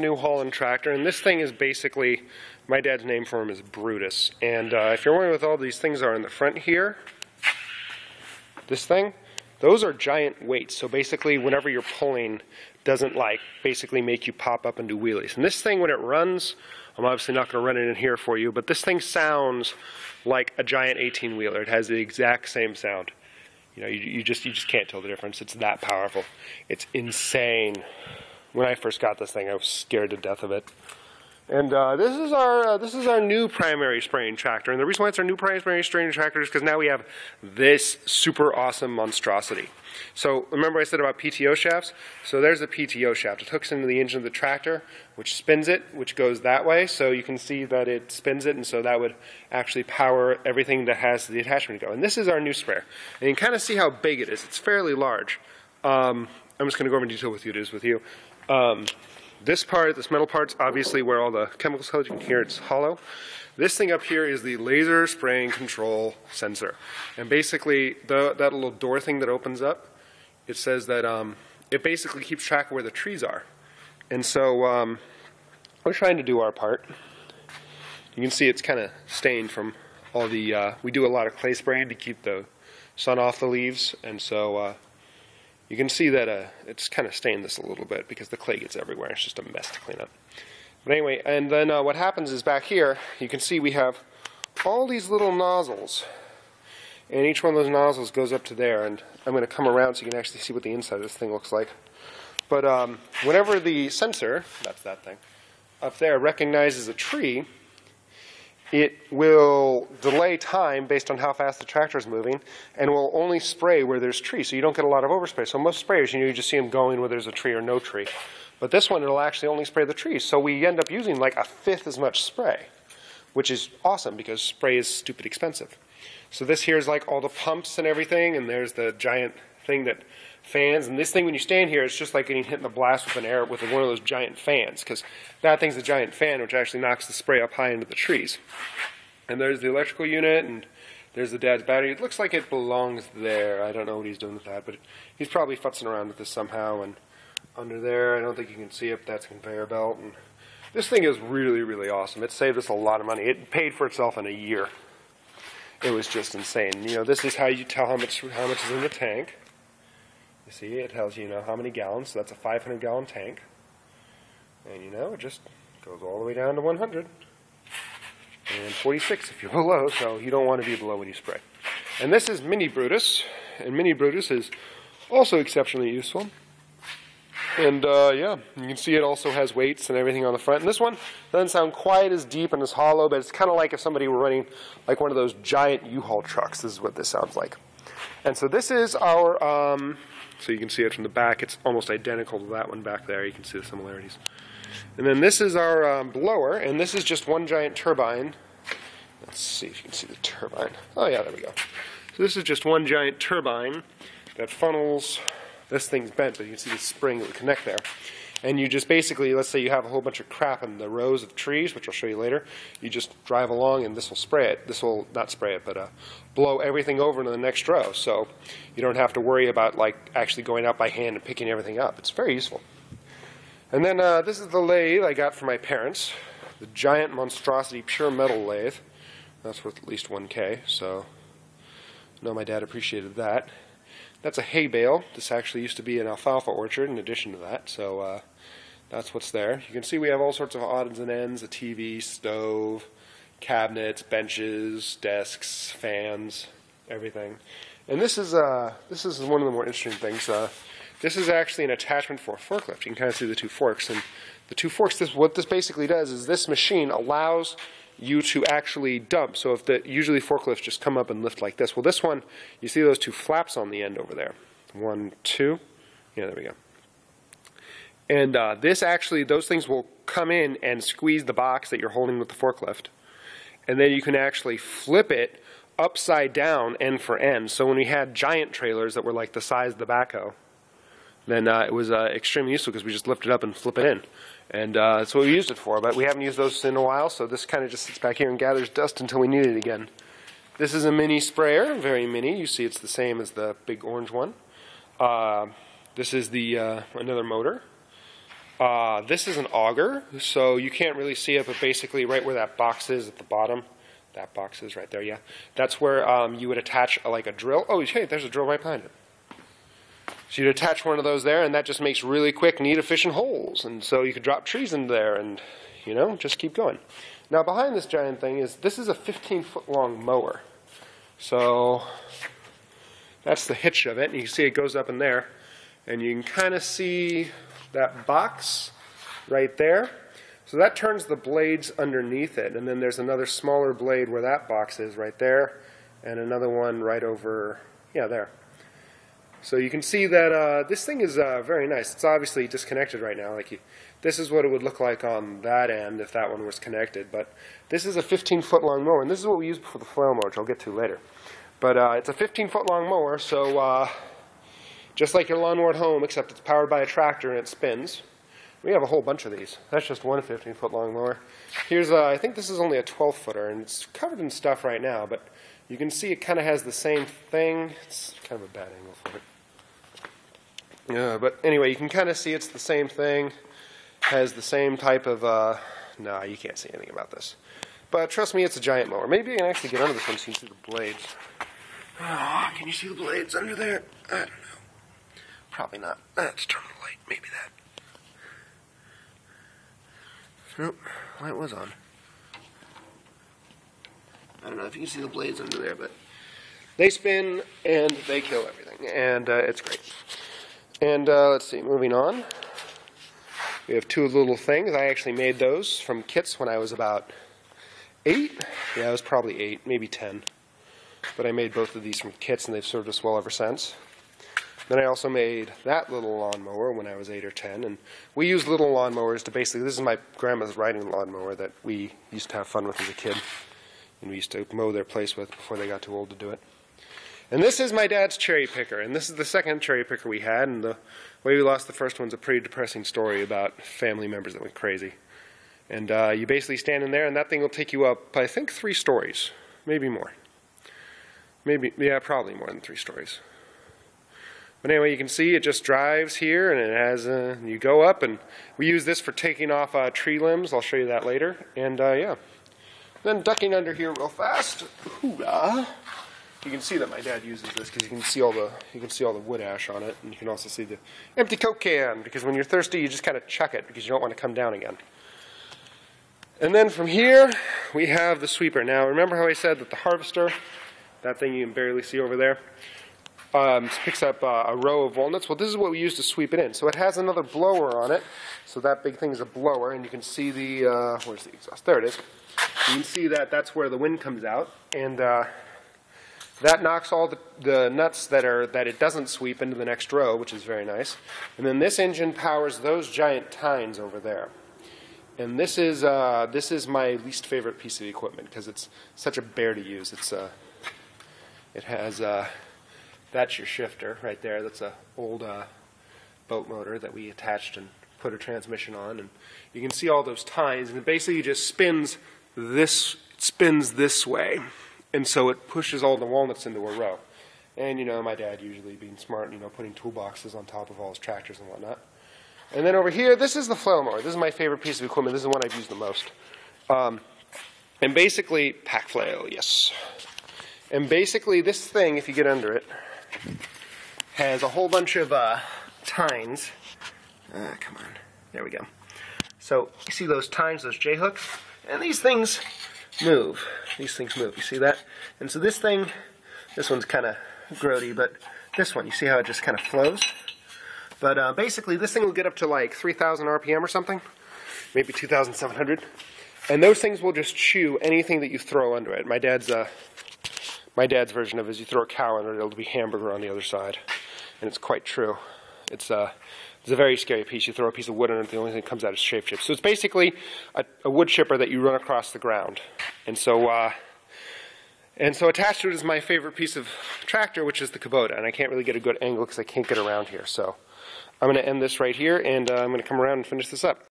New Holland tractor, and this thing is basically, my dad's name for him is Brutus. And if you're wondering what all these things are in the front here, this thing, those are giant weights. So basically whenever you're pulling, doesn't like basically make you pop up and do wheelies. And this thing, when it runs, I'm obviously not going to run it in here for you, but this thing sounds like a giant 18-wheeler. It has the exact same sound. You know, you just can't tell the difference. It's that powerful. It's insane. When I first got this thing, I was scared to death of it. And this is our new primary spraying tractor. And the reason why it's our new primary spraying tractor is because now we have this super awesome monstrosity. So remember I said about PTO shafts? So there's a PTO shaft. It hooks into the engine of the tractor, which spins it, which goes that way. So you can see that it spins it, and so that would actually power everything that has the attachment to go. And this is our new sprayer. And you can kind of see how big it is. It's fairly large. I'm just going to go over in detail with you. This part, this metal part's obviously where all the chemicals held. You can hear it's hollow. This thing up here is the laser spraying control sensor. And basically, that little door thing that opens up, it says that it basically keeps track of where the trees are. And so we're trying to do our part. You can see it's kind of stained from all the, we do a lot of clay spraying to keep the sun off the leaves. And so you can see that it's kind of stained this a little bit because the clay gets everywhere. It's just a mess to clean up. But anyway, and then what happens is back here, you can see we have all these little nozzles. And each one of those nozzles goes up to there. And I'm going to come around so you can actually see what the inside of this thing looks like. But whenever the sensor, that's that thing, up there recognizes a tree, it will delay time based on how fast the tractor is moving, and will only spray where there's trees, so you don't get a lot of overspray. So most sprayers, you just see them going where there's a tree or no tree. But this one, it'll actually only spray the trees. So we end up using like 1/5 as much spray, which is awesome because spray is stupid expensive. So this here is like all the pumps and everything, and there's the giant thing that fans. And this thing, when you stand here, it's just like getting hit in the blast with one of those giant fans, because that thing's a giant fan which actually knocks the spray up high into the trees. And there's the electrical unit, and there's the dad's battery. It looks like it belongs there. I don't know what he's doing with that, but he's probably futzing around with this somehow. And under there, I don't think you can see it, but that's a conveyor belt. And this thing is really, really awesome. It saved us a lot of money. It paid for itself in a year. It was just insane. You know, this is how you tell how much is in the tank. You see, it tells you, how many gallons. So that's a 500-gallon tank. And, it just goes all the way down to 100. And 46 if you're below, so you don't want to be below when you spray. And this is Mini Brutus. And Mini Brutus is also exceptionally useful. And, yeah, you can see it also has weights and everything on the front. And this one doesn't sound quite as deep and as hollow, but it's kind of like if somebody were running like one of those giant U-Haul trucks. This is what this sounds like. And so this is our, so you can see it from the back. It's almost identical to that one back there. You can see the similarities. And then this is our blower, and this is just one giant turbine. Let's see if you can see the turbine. Oh yeah, there we go. So this is just one giant turbine that funnels. This thing's bent, but you can see the spring that would connect there. And you just basically, let's say you have a whole bunch of crap in the rows of trees, which I'll show you later. You just drive along and this will spray it. This will not spray it, but blow everything over into the next row. So you don't have to worry about actually going out by hand and picking everything up. It's very useful. And then this is the lathe I got from my parents. The giant monstrosity pure metal lathe. That's worth at least $1K, so I know my dad appreciated that. That's a hay bale. This actually used to be an alfalfa orchard in addition to that, so that's what's there. You can see we have all sorts of odds and ends, a TV, stove, cabinets, benches, desks, fans, everything. And this is one of the more interesting things. This is actually an attachment for a forklift. You can kind of see the two forks. And the two forks, what this basically does is this machine allows you to actually dump. So if usually forklifts just come up and lift like this. Well, this one, you see those two flaps on the end over there. 1, 2. Yeah, there we go. And this actually, those things will come in and squeeze the box that you're holding with the forklift. And then you can actually flip it upside down end for end. So when we had giant trailers that were like the size of the backhoe, then it was extremely useful because we just lift it up and flip it in. And that's what we used it for, but we haven't used those in a while, so this kind of just sits back here and gathers dust until we need it again. This is a mini sprayer, very mini. You see it's the same as the big orange one. This is the another motor. This is an auger, so you can't really see it, but basically right where that box is at the bottom, that box is right there, yeah. That's where you would attach like a drill. Oh, hey, there's a drill right behind it. So you'd attach one of those there, and that just makes really quick, neat, efficient holes. And so you could drop trees in there and, you know, just keep going. Now behind this giant thing this is a 15-foot long mower. So that's the hitch of it. And you can see it goes up in there. And you can kind of see that box right there. So that turns the blades underneath it, and then there's another smaller blade where that box is right there, and another one right over, yeah, there. So you can see that this thing is very nice. It's obviously disconnected right now. This is what it would look like on that end if that one was connected. But this is a 15-foot long mower, and this is what we use for the flail mower, which I'll get to later. But it's a 15-foot long mower, so just like your lawnmower at home, except it's powered by a tractor and it spins. We have a whole bunch of these. That's just one 15-foot long mower. Here's, I think this is only a 12-footer, and it's covered in stuff right now, but you can see it kind of has the same thing. It's kind of a bad angle for it. Yeah, but anyway, you can kind of see it's the same thing. Has the same type of, no, you can't see anything about this. But trust me, it's a giant mower. Maybe I can actually get under this one so you can see the blades. Oh, can you see the blades under there? I don't know. Probably not. Let's turn the light. Maybe that. Nope, light was on. I don't know if you can see the blades under there, but they spin and they kill everything, and it's great. And let's see, moving on. We have two little things. I actually made those from kits when I was about 8. Yeah, I was probably 8, maybe 10. But I made both of these from kits, and they've served us well ever since. Then I also made that little lawnmower when I was 8 or 10, and we use little lawnmowers to basically, this is my grandma's riding lawnmower that we used to have fun with as a kid, and we used to mow their place with before they got too old to do it. And this is my dad's cherry picker, and this is the second cherry picker we had, and the way we lost the first one's a pretty depressing story about family members that went crazy. And you basically stand in there, and that thing will take you up, I think, 3 stories, maybe more. Maybe, yeah, probably more than 3 stories. But anyway, you can see it just drives here, and it has, you go up, and we use this for taking off tree limbs. I'll show you that later. And yeah. Then ducking under here real fast. Hoorah. You can see that my dad uses this because you can see all the wood ash on it, and you can also see the empty Coke can, because when you're thirsty, you just kind of chuck it because you don't want to come down again. And then from here, we have the sweeper. Now, remember how I said that the harvester, that thing you can barely see over there, picks up a row of walnuts? Well, this is what we use to sweep it in. So it has another blower on it. So that big thing is a blower, and you can see the, where's the exhaust? There it is. You can see that that's where the wind comes out, and that knocks all the nuts that it doesn't sweep into the next row, which is very nice. And then this engine powers those giant tines over there. And this is my least favorite piece of equipment because it's such a bear to use. It has that's your shifter right there. That's an old boat motor that we attached and put a transmission on. And you can see all those tines, and it basically just spins this way. And so it pushes all the walnuts into a row. And, you know, my dad usually being smart, you know, putting toolboxes on top of all his tractors and whatnot. And then over here, this is the flail mower. This is my favorite piece of equipment. This is the one I've used the most. And basically, pack flail, yes. And basically, this thing, if you get under it, has a whole bunch of tines. Come on. There we go. So, you see those tines, those J-hooks? And these things move. These things move. You see that? And so this thing, this one's kind of grody, but this one, you see how it just kind of flows? But basically, this thing will get up to like 3,000 RPM or something, maybe 2,700. And those things will just chew anything that you throw under it. My dad's version of it is you throw a cow under it, it'll be hamburger on the other side. And it's quite true. It's a very scary piece. You throw a piece of wood under it, the only thing that comes out is shape chips. So it's basically a wood chipper that you run across the ground. And so attached to it is my favorite piece of tractor, which is the Kubota. And I can't really get a good angle because I can't get around here. So I'm going to end this right here, and I'm going to come around and finish this up.